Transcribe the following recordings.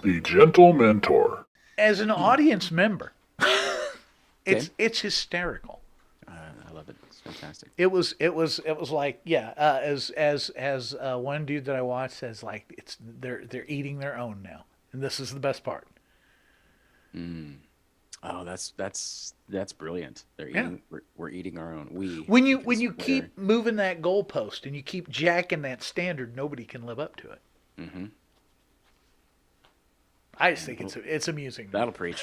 the Gentlementor. As an audience member, Okay. it's hysterical. I love it. It's fantastic. It was like, yeah, as one dude that I watched says, like, they're eating their own now, and this is the best part. Oh, that's brilliant. They're Yeah. eating. We're eating our own. We When you because keep moving that goalpost and you keep jacking that standard, nobody can live up to it. Mhm. I just think it's amusing. That'll preach.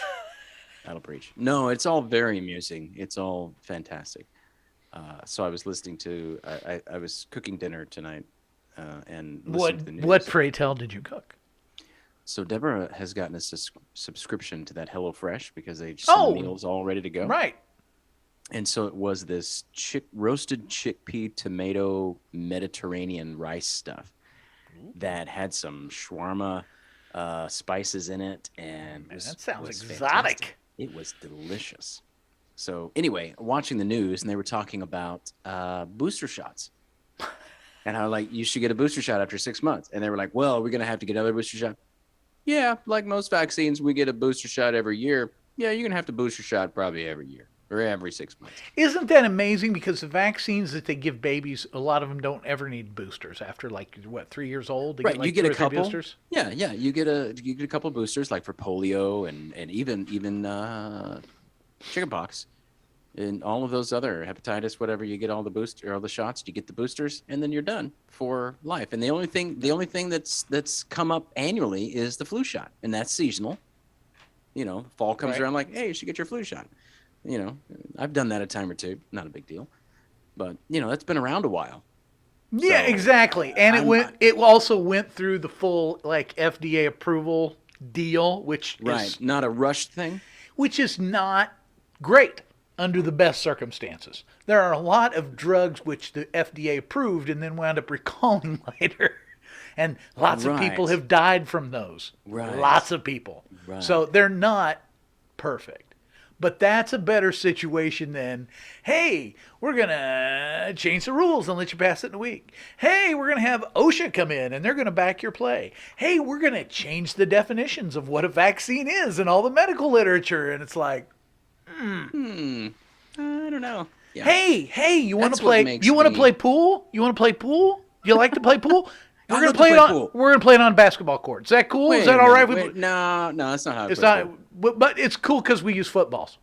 That'll preach. No, it's all very amusing. It's all fantastic. So I was listening to. I was cooking dinner tonight, and listening to the news. What pray tell did you cook? So Deborah has gotten a subscription to that HelloFresh because they send Oh, meals all ready to go. Right. And so it was this roasted chickpea tomato Mediterranean rice stuff that had some shawarma spices in it, and Man, was, that sounds was exotic. fantastic. It was delicious. So anyway, watching the news, and they were talking about booster shots. And I was like, you should get a booster shot after 6 months. And they were like, well, are we going to have to get another booster shot? Yeah, like most vaccines, we get a booster shot every year. Yeah, you're going to have to booster shot probably every year or every 6 months. Isn't that amazing? Because the vaccines that they give babies, a lot of them don't ever need boosters after, like, what, 3 years old? They Right, like you get two a or three couple. boosters? Yeah, you get a couple boosters like for polio and even chickenpox and all of those other hepatitis, whatever. You get all the shots. You get the boosters, and then you're done for life. And the only thing that's come up annually is the flu shot, and that's seasonal. You know, fall comes Right. around, like, hey, you should get your flu shot. You know, I've done that a time or two. Not a big deal, but that's been around a while. Yeah, So, exactly. And I'm- it also went through the full, like, FDA approval deal, which Right, not a rushed thing. is not great under the best circumstances. There are a lot of drugs which the FDA approved and then wound up recalling later. And lots of people Right. have died from those. Right. Lots of people. Right. So they're not perfect. But that's a better situation than, hey, we're going to change the rules and let you pass it in a week. Hey, we're going to have OSHA come in and they're going to back your play. Hey, we're going to change the definitions of what a vaccine is in all the medical literature. And it's like, I don't know. Yeah. hey, you want That's to what play? makes You want to me- play pool? You want to play pool? You like to play pool? I'd We're love gonna to play it play on. pool. We're gonna play it on basketball court. Is that cool? Wait Is that a all right? minute, no, that's not how it It's plays not. pool. But it's cool because we use footballs.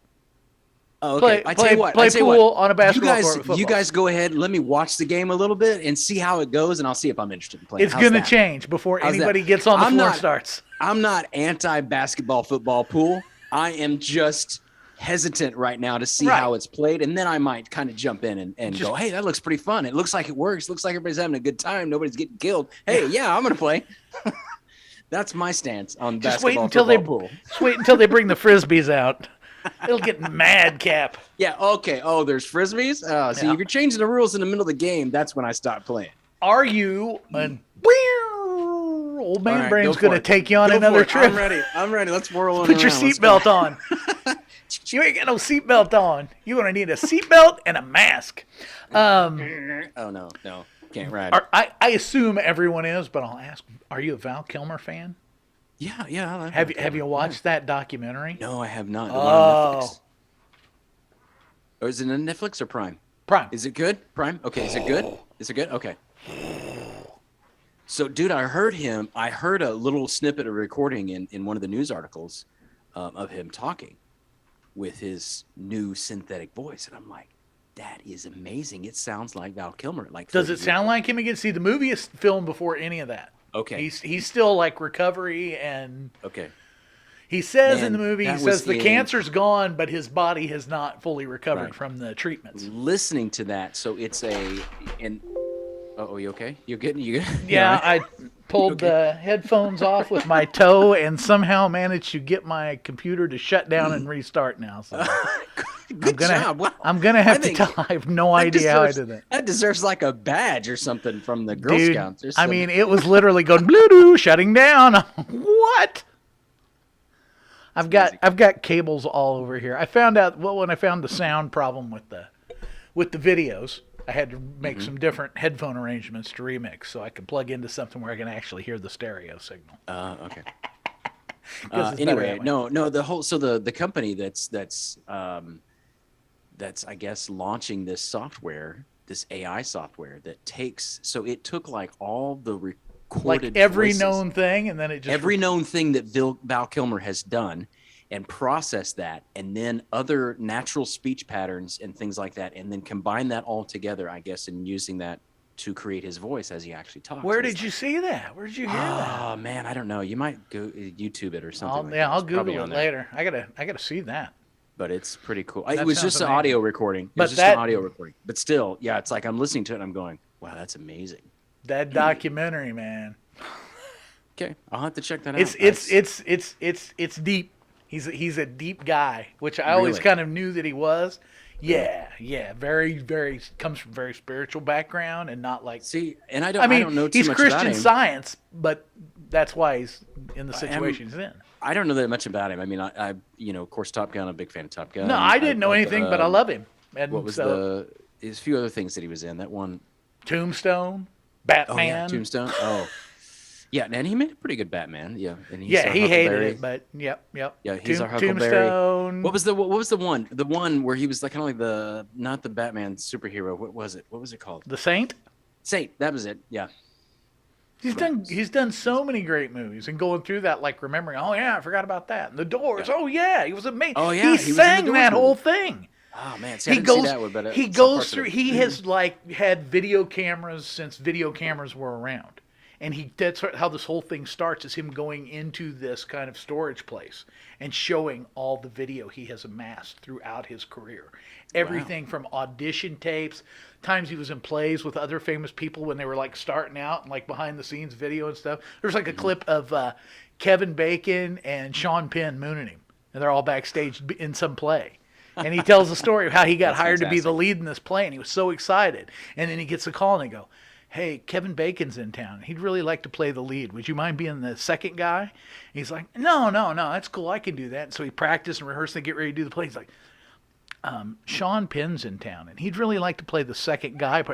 Oh, okay. play- I tell you what. play I tell you pool what. on a basketball you guys, court with you footballs. guys go ahead. Let me watch the game a little bit and see how it goes, and I'll see if I'm interested in playing. It's How's gonna that? change before How's that? anybody gets on the I'm floor not- and starts. I'm not anti-basketball, football, pool. I am just hesitant right now to see Right. how it's played, and then I might kind of jump in and Just- go, hey, that looks pretty fun. It looks like it works. Looks like everybody's having a good time. Nobody's getting killed. Hey, yeah, I'm gonna play. That's my stance on Just wait basketball, until they. football, pool. Just wait until they bring the frisbees out. It'll get madcap. Yeah, okay. Oh, there's frisbees? Oh, see, Yeah. if you're changing the rules in the middle of the game, that's when I stop playing. Are you? And old man All right, brain's go for gonna it. take you on Go another for it. trip. I'm ready. Let's whirl on Put your around. Let's go. seatbelt on. You ain't got no seatbelt on. You're gonna need a seatbelt and a mask. Oh, no. Can't ride. I assume everyone is, but I'll ask: are you a Val Kilmer fan? Yeah. I like Have that. you watched that documentary? No, I have not. The one on Netflix. Oh, Or is it on Netflix or Prime? Prime. Is it good? Prime? Okay, is it good? Is it good? Okay. So, dude, I heard a little snippet of recording in one of the news articles of him talking with his new synthetic voice. And I'm like, that is amazing. It sounds like Val Kilmer. Like, Does 30 it years sound ago. like him again? See, the movie is filmed before any of that. Okay. He's still like recovery, and Okay. he says Man, in the movie, he that says was the in- cancer's gone, but his body has not fully recovered Right. from the treatments. Listening to that, so it's you okay? You good? Yeah, all right? I pulled Okay. the headphones off with my toe and somehow managed to get my computer to shut down and restart now. So Good job. Wow. I'm gonna I have to think tell. I have no that idea how I deserves- did that. That deserves like a badge or something from the Girl Dude, Scouts. Or I something. mean, it was literally going blue shutting down. What? I've got cables all over here. I found out when I found the sound problem with the videos, I had to make some different headphone arrangements to remix so I could plug into something where I can actually hear the stereo signal. Okay. 'Cause it's better Anyway, that way. no, the company that's I guess launching this software, this AI software that it took like all the recorded Like every voices, known thing, and then it just every known thing that Val Kilmer has done, and process that, and then other natural speech patterns and things like that, and then combine that all together, I guess, and using that to create his voice as he actually talks. Where did you see that? Where did you hear that? Oh man, I don't know. You might go YouTube it or something. I'll It's probably Google on it there. later. I gotta see that. But it's pretty cool. That It was sounds just an amazing. audio recording. It But was just an audio recording. But still, yeah, it's like I'm listening to it and I'm going, wow, that's amazing. That documentary, man. Okay, I'll have to check that out. It's deep. He's a deep guy, which I always Really? kind of knew that he was. Yeah. Very, very comes from very spiritual background and not like. See, and I I mean, don't know too he's much about Christian him. Science, but that's why he's in the situation he's in. I don't know that much about him. I mean, I of course, Top Gun. I'm a big fan of Top Gun. No, I didn't know anything, but I love him. And What was so, there's a few other things that he was in. That one, Tombstone, Batman. oh yeah, Tombstone. Oh, yeah, and he made a pretty good Batman. Yeah, and he's Yeah, our he hated Huckleberry. it, but yep. Yeah, he's our Huckleberry. Tombstone. What was the one? The one where he was like kind of like not the Batman superhero. What was it? What was it called? The Saint? Saint. That was it. Yeah. He's done so many great movies, and going through that, like remembering, oh yeah, I forgot about that. And The Doors, oh yeah, he was amazing. Oh, yeah, he he was in sang The that Doors whole movie. thing. Oh man, see, I He didn't see goes, that one, but he some goes parts of through. it. He has like had video cameras since video cameras were around, and that's how this whole thing starts. Is him going into this kind of storage place and showing all the video he has amassed throughout his career. Everything from audition tapes, times he was in plays with other famous people when they were like starting out, and like behind the scenes video and stuff. There's like a clip of Kevin Bacon and Sean Penn mooning him, and they're all backstage in some play. And he tells the story of how he got That's hired to be the fantastic. lead in this play, and he was so excited. And then he gets a call, and they go, hey, Kevin Bacon's in town. He'd really like to play the lead. Would you mind being the second guy? And he's like, no, that's cool. I can do that. And so he practiced and rehearsed and get ready to do the play. He's like, Sean Penn's in town, and he'd really like to play the second guy.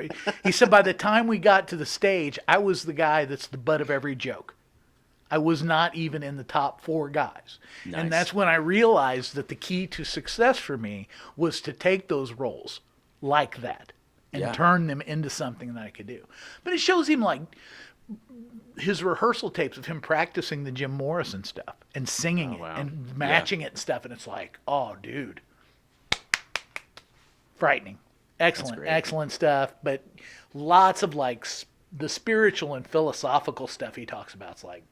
He said by the time we got to the stage, I was the guy that's the butt of every joke. I was not even in the top 4 guys. Nice. And that's when I realized that the key to success for me was to take those roles like that and Yeah. turn them into something that I could do. But it shows him like his rehearsal tapes of him practicing the Jim Morrison stuff and singing wow. it and matching it and stuff. And it's like, oh, dude. Frightening. Excellent stuff. But lots of like the spiritual and philosophical stuff he talks about. It's like,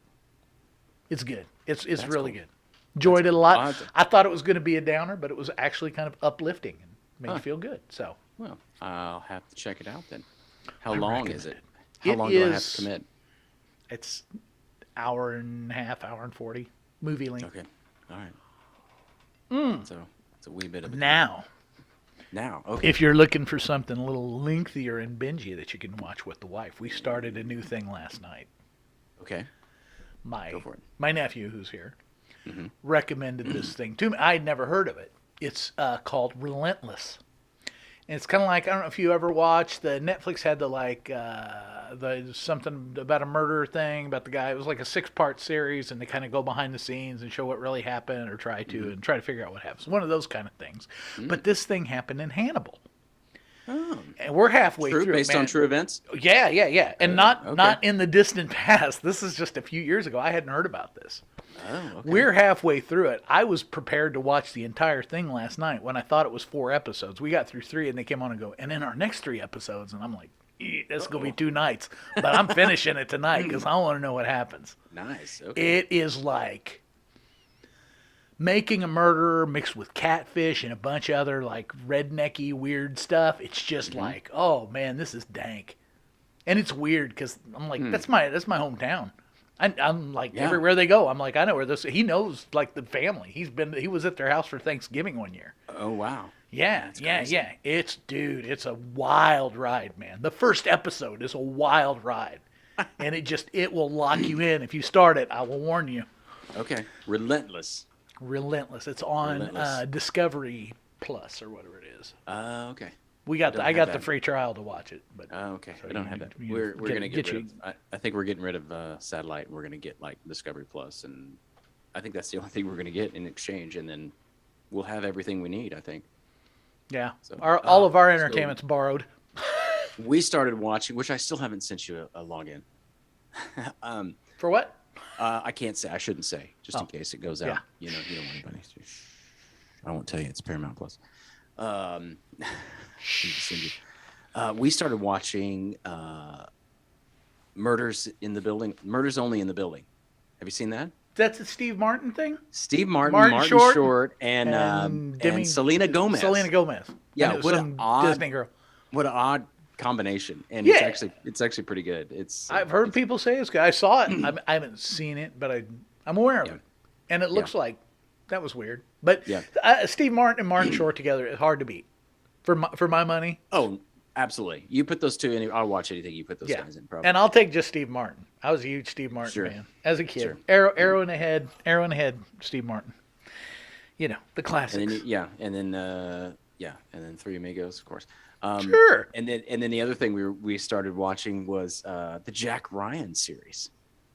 it's good. It's really cool. good. Enjoyed it a lot. I'll have to- I thought it was going to be a downer, but it was actually kind of uplifting and made you feel good. So Well, I'll have to check it out then. How long is it? recommend How It long do I have is- to commit? it's hour and a half, hour and 40 movie length. Okay. All right. So it's a wee bit of a Now, Okay. if you're looking for something a little lengthier and bingey that you can watch with the wife, we started a new thing last night. Okay. My Go for it. my nephew, who's here, Mm-hmm. recommended this thing to me. I had never heard of it. It's called Relentless. And it's kind of like, I don't know if you ever watched Netflix had the something about a murder thing about the guy. It was like a 6-part series, and they kind of go behind the scenes and show what really happened, or try to figure out what happens. One of those kind of things. But this thing happened in Hannibal. Oh. And we're halfway True, through. based man. on true events? Yeah. And okay. not in the distant past. This is just a few years ago. I hadn't heard about this. Oh, okay. We're halfway through it. I was prepared to watch the entire thing last night when I thought it was 4 episodes. We got through 3, and they came on and go, and then our next 3 episodes, and I'm like, that's going to be 2 nights. But I'm finishing it tonight because I want to know what happens. Nice. Okay. It is like making a murderer mixed with catfish and a bunch of other like rednecky weird stuff. It's just like, oh man, this is dank. And it's weird because I'm like, that's my hometown. I'm like, Yeah. everywhere they go, I'm like, I know where this. He knows like the family. He was at their house for Thanksgiving one year. Oh, wow. Yeah, crazy. yeah. It's a wild ride, man. The first episode is a wild ride, and it will lock you in if you start it. I will warn you. Okay. Relentless. Relentless. It's on Relentless. Discovery Plus or whatever it is. Okay. I have got the that. free trial to watch it, but Okay. so I don't you- have that. you We're get- gonna get get rid you- of. I think we're getting rid of satellite. And we're gonna get like Discovery Plus and I think that's the only thing we're going to get in exchange, and then we'll have everything we need, I think. Yeah. So, All of our so entertainment's borrowed. we started watching, which I still haven't sent you a login. For what? I can't say. I shouldn't say, just in Oh. case it goes out. Yeah. You know, you don't want anybody to. I won't tell you. It's Paramount Plus. We started watching Murders in the Building. Murders Only in the Building. Have you seen that? That's a Steve Martin thing? Steve Martin, Martin Short, and Selena Gomez. Selena Gomez. Yeah, And what some an odd Disney girl. What an odd combination, and Yeah. it's actually pretty good. I've heard people say it's good. I saw it. I haven't seen it, but I'm aware of Yeah. it. And it looks like that was weird. But Yeah. Steve Martin and Martin Short together is hard to beat. For my money. Oh, absolutely. You put those two in, I'll watch anything you put those Yeah. guys in. Probably. And I'll take just Steve Martin. I was a huge Steve Martin Sure. fan as a kid. Sure. Arrow in the head, Steve Martin. You know, the classics. And then Three Amigos, of course. Sure. And then the other thing we started watching was the Jack Ryan series,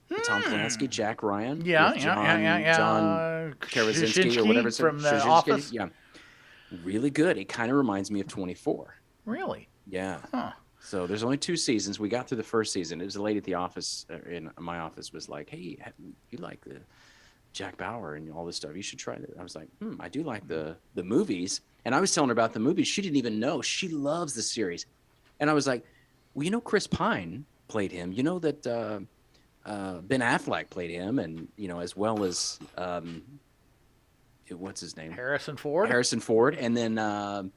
the Tom Clancy Jack Ryan. Yeah, with yeah. John Krasinski or whatever it's from The Krasinski. Office. Yeah, really good. It kind of reminds me of 24. Really? Yeah. Huh. So there's only 2 seasons. We got through the first season. It was a lady at the office in my office was like, "Hey, you like the Jack Bauer and all this stuff? You should try it." I was like, I do like the movies." And I was telling her about the movies. She didn't even know. She loves the series. And I was like, "Well, you know, Chris Pine played him. You know that Ben Affleck played him, and you know, as well as what's his name? Harrison Ford. And then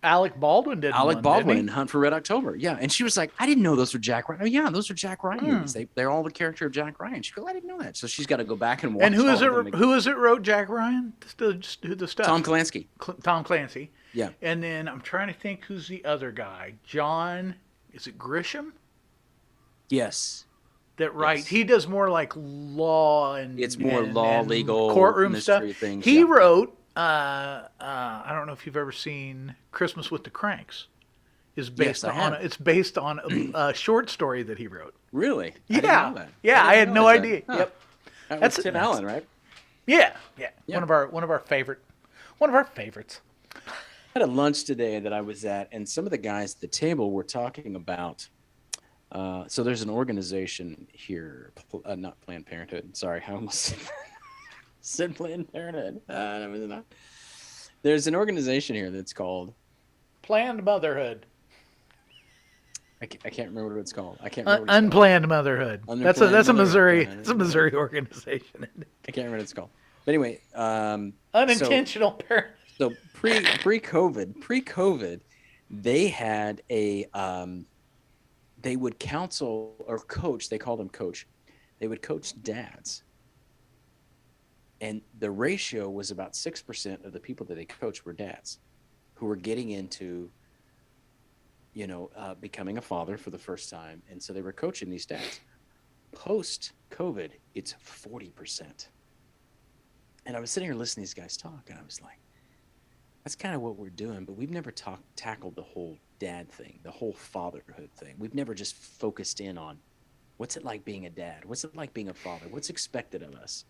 Alec Baldwin did. Alec one, Baldwin didn't in Hunt for Red October. Yeah. And she was like, "I didn't know those were Jack Ryan." "Oh, yeah, those are Jack Ryan movies. They're all the character of Jack Ryan." She goes, "I didn't know that." So she's got to go back and watch. And who is all of it? them. Who is it? Wrote Jack Ryan? The stuff. Tom Clancy. Tom Clancy. Yeah. And then I'm trying to think who's the other guy. John. Is it Grisham? Yes. That writes. Yes. He does more like law and. It's more and- law, and legal, courtroom stuff. mystery things. He yeah. wrote. I don't know if you've ever seen Christmas with the Cranks. Is based Yes, I have. it's based on a short story that he wrote. Really? I Yeah. didn't know that. Yeah, I had didn't no realize that. idea. Huh. Yep. That That's- was Tim Allen, right? Yeah. Yeah. One of our favorites. I had a lunch today that I was at, and some of the guys at the table were talking about. So there's an organization here, not Planned Parenthood. Sorry, I almost said Planned Parenthood. That was not. There's an organization here that's called. Planned motherhood. I can't remember what it's called. I can't remember. What it's Unplanned motherhood. That's a Unplanned Missouri. motherhood. It's a Missouri organization. called. I can't remember what it's called. But anyway, Unintentional parent. So pre-COVID, they had a they would counsel or coach. They called them coach. They would coach dads, and the ratio was about 6% of the people that they coached were dads, who were getting into, becoming a father for the first time, and so they were coaching these dads. Post-COVID, it's 40%. And I was sitting here listening to these guys talk, and I was like, that's kind of what we're doing, but we've never tackled the whole dad thing, the whole fatherhood thing. We've never just focused in on what's it like being a dad? What's it like being a father? What's expected of us?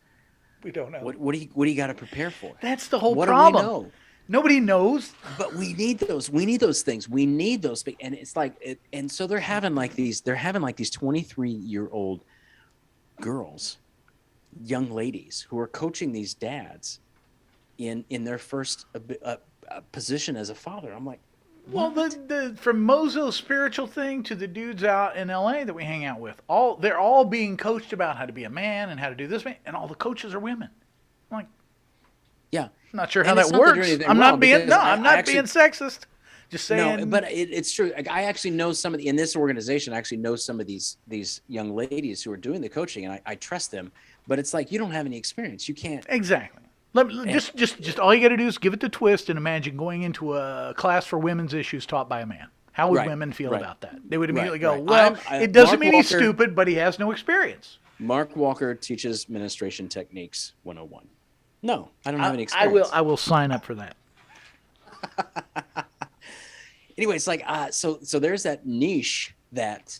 We don't know. What do you got to prepare for? That's the whole What problem. do we know? Nobody knows. But we need those. We need those things. We need those. And it's like, and so they're having like these 23-year-old girls, young ladies who are coaching these dads in their first position as a father. I'm like, Well, from Mozo's spiritual thing to the dudes out in LA that we hang out with, they're all being coached about how to be a man and how to do this, and all the coaches are women. I'm like, yeah. I'm not sure how And it's that not that they're works. anything I'm wrong, not being because I'm not being sexist. Just saying. No, but it's true. I actually know in this organization. I actually know some of these young ladies who are doing the coaching, and I trust them. But it's like you don't have any experience. You can't. Exactly. Just all you got to do is give it the twist and imagine going into a class for women's issues taught by a man. How would women feel about that? They would immediately go, "Well, it doesn't mean he's stupid, but he has no experience." Mark Walker teaches ministration techniques 101. No, I don't have any experience. I will sign up for that. Anyway, it's like so there's that niche that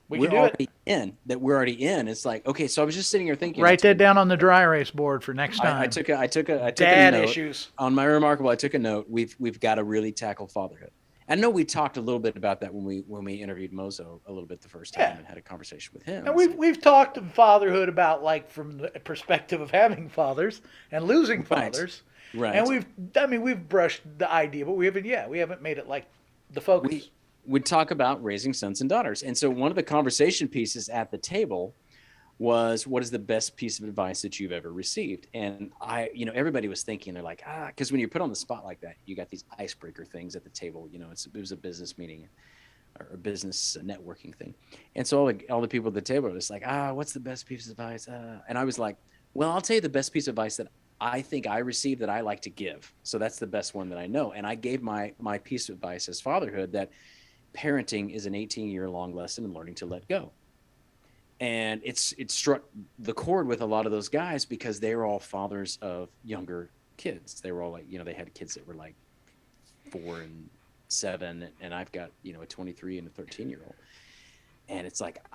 We we're can do it. already in. That we're already in. It's like, okay, so I was just sitting here thinking. Write that down on the dry erase board for next time. I took a Dad note issues. on my remarkable. I took a note. We've got to really tackle fatherhood. I know we talked a little bit about that when we interviewed Mozo a little bit the first time and had a conversation with him. And we've talked to fatherhood about like from the perspective of having fathers and losing fathers. Right. And we've brushed the idea, but we haven't made it like the focus. We'd talk about raising sons and daughters. And so one of the conversation pieces at the table was, what is the best piece of advice that you've ever received? And everybody was thinking, they're like, because when you're put on the spot like that, you got these icebreaker things at the table. It was a business meeting or a business networking thing. And so all the people at the table were just like, what's the best piece of advice? And I was like, well, I'll tell you the best piece of advice that I think I received that I like to give. So that's the best one that I know. And I gave my piece of advice as fatherhood that parenting is an 18-year-long lesson in learning to let go. And it struck the chord with a lot of those guys because they were all fathers of younger kids. They were all like, they had kids that were like 4 and 7, and I've got, a 23 and a 13-year-old. And it's like,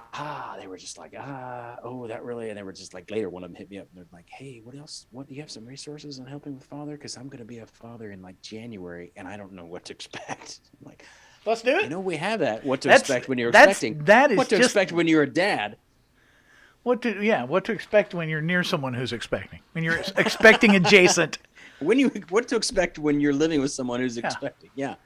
they were just like, that really, and they were just like, later one of them hit me up and they're like, hey, what else? What do you have some resources on helping with father? Because I'm going to be a father in like January and I don't know what to expect. I'm like, let's do it. We have that. What to expect when you're expecting. That is what to expect when you're a dad. What to expect when you're near someone who's expecting. When you're expecting adjacent. What to expect when you're living with someone who's expecting. Yeah.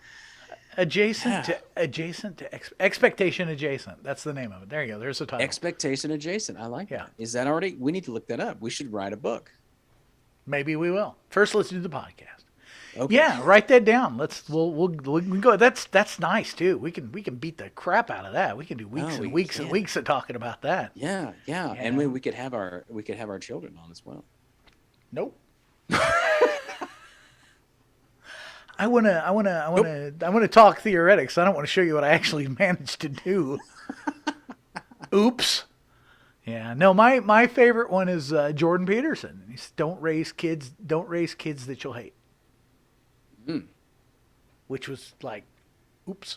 Adjacent to expectation adjacent. That's the name of it. There you go. There's the title. Expectation adjacent. I like that. Is that already? We need to look that up. We should write a book. Maybe we will. First, let's do the podcast. Okay. Yeah, write that down. We'll go. That's nice too. We can beat the crap out of that. We can do weeks and weeks of talking about that. Yeah. And we could have our children on as well. Nope. I wanna talk theoretics. I don't want to show you what I actually managed to do. Oops. Yeah. No, my favorite one is Jordan Peterson. He's don't raise kids that you'll hate. Which was like, oops.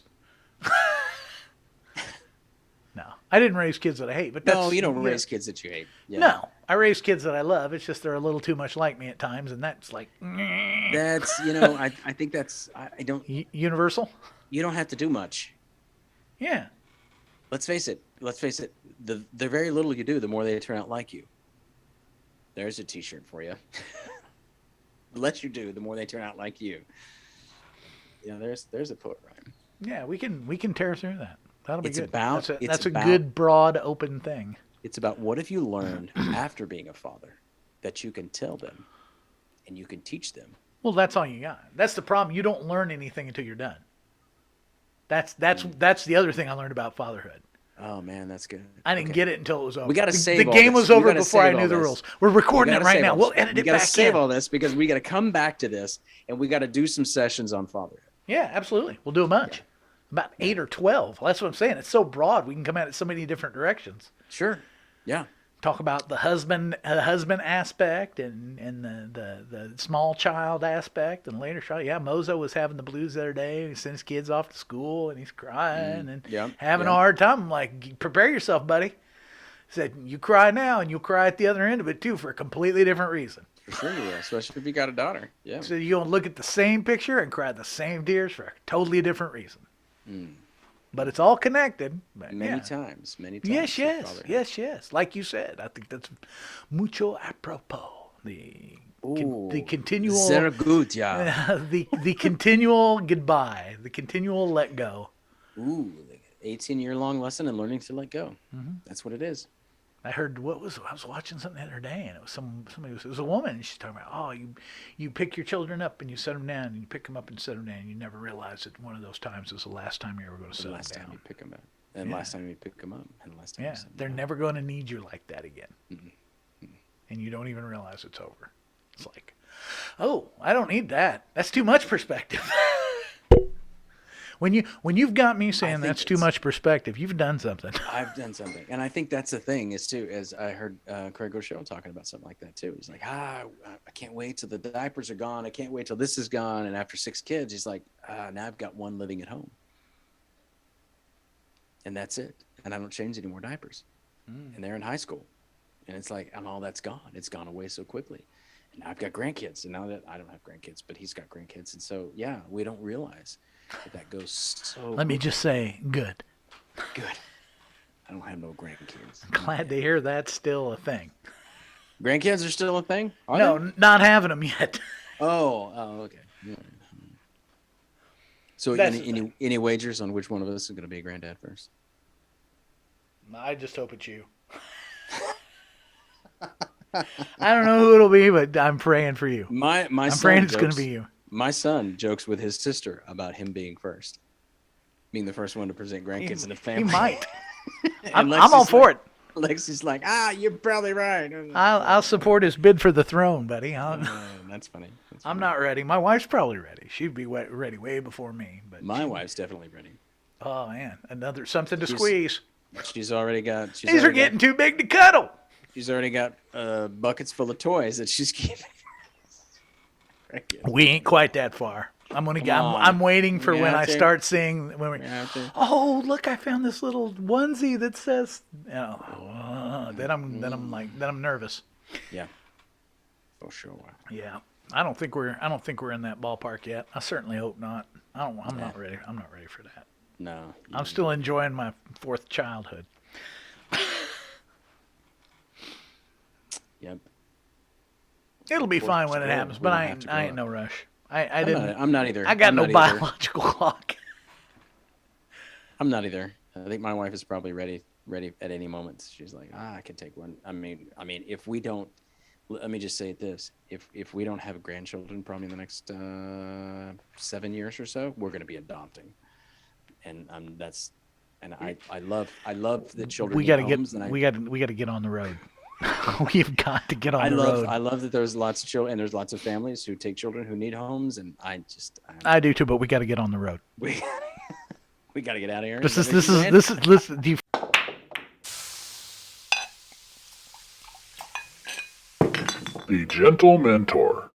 No, I didn't raise kids that I hate. But no, you don't raise kids that you hate. Yeah. No, I raise kids that I love. It's just they're a little too much like me at times, and that's like. That's I think that's I don't. Universal. You don't have to do much. Yeah. Let's face it. The very little you do, the more they turn out like you. There's a T-shirt for you. The less you do, the more they turn out like you. There's a poet rhyme. Yeah, we can tear through that. That'll be good. That's a good, broad, open thing. It's about what have you learned after being a father that you can tell them and you can teach them. Well, that's all you got. That's the problem. You don't learn anything until you're done. That's the other thing I learned about fatherhood. Oh man, that's good. I didn't get it until it was over. We got to save the game was over before I knew the rules. We're recording it right now. We'll edit it back in. We got to save all this because we got to come back to this and we got to do some sessions on fatherhood. Yeah, absolutely. We'll do a bunch. Yeah. About 8 or 12. That's what I'm saying. It's so broad. We can come at it so many different directions. Sure. Yeah. Talk about the husband aspect and the small child aspect and later child. Yeah, Mozo was having the blues the other day. He sent his kids off to school and he's crying and having a hard time. I'm like, prepare yourself, buddy. He said, you cry now and you'll cry at the other end of it too for a completely different reason. For sure you will, especially if you got a daughter. Yeah. So you're going to look at the same picture and cry the same tears for a totally different reason. But it's all connected. Many times. Yes. Like you said, I think that's mucho apropos. The continual. Very good, yeah. the continual goodbye, the continual let go. Ooh, the 18-year-long lesson in learning to let go. Mm-hmm. That's what it is. I heard I was watching something the other day, and it was it was a woman, and she's talking about, you pick your children up and you set them down, and you pick them up and set them down, and you never realize that one of those times was the last time you're ever going to set them down. Last time you pick them up, and last time you pick them up, and last time. Yeah, they're never going to need you like that again, and you don't even realize it's over. It's like, oh, I don't need that. That's too much perspective. When you've got me saying that's too much perspective, you've done something. I've done something, and I think that's the thing is too. As I heard Craig Rochelle talking about something like that too. He's like, I can't wait till the diapers are gone. I can't wait till this is gone. And after 6 kids, he's like, now I've got one living at home, and that's it. and I don't change any more diapers. And they're in high school, and it's like, and all that's gone. It's gone away so quickly. And now I've got grandkids, and now that I don't have grandkids, but he's got grandkids, and so yeah, we don't realize that goes so. Let me just say, good. Good. I don't have no grandkids. Glad to hear that's still a thing. Grandkids are still a thing? Are No, they? not having them yet. Oh, okay. Yeah. So That's any wagers on which one of us is going to be a granddad first? I just hope it's you. I don't know who it'll be, but I'm praying for you. My I'm son praying it's jokes, going to be you. My son jokes with his sister about him being first, being the first one to present grandkids in the family. He might. And I'm all for it. Lexi's like, you're probably right. I'll support his bid for the throne, buddy. That's funny. I'm not ready. My wife's probably ready. She'd be ready way before me. But My wife's definitely ready. oh man, another something to squeeze. She's already got. These are getting too big to cuddle. She's already got buckets full of toys that she's keeping. We ain't quite that far. I'm waiting for when I start seeing oh look, I found this little onesie that says then I'm nervous. Yeah. For sure. Yeah. I don't think we're in that ballpark yet. I certainly hope not. I'm not ready. I'm not ready for that. No. I'm still enjoying my fourth childhood. Yep. It'll be fine when it happens, but I ain't no rush. I'm not either. I got no biological clock. I'm not either. I think my wife is probably ready at any moment. She's like, I can take one. I mean, if we don't, let me just say it this: if we don't have grandchildren, probably in the next 7 years or so, we're going to be adopting, and I love that children. We got to get on the road. We've got to get on the road. I love that there's lots of children and there's lots of families who take children who need homes, and I do too, but we got to get on the road. We got to get out of here. This is The Gentlementor.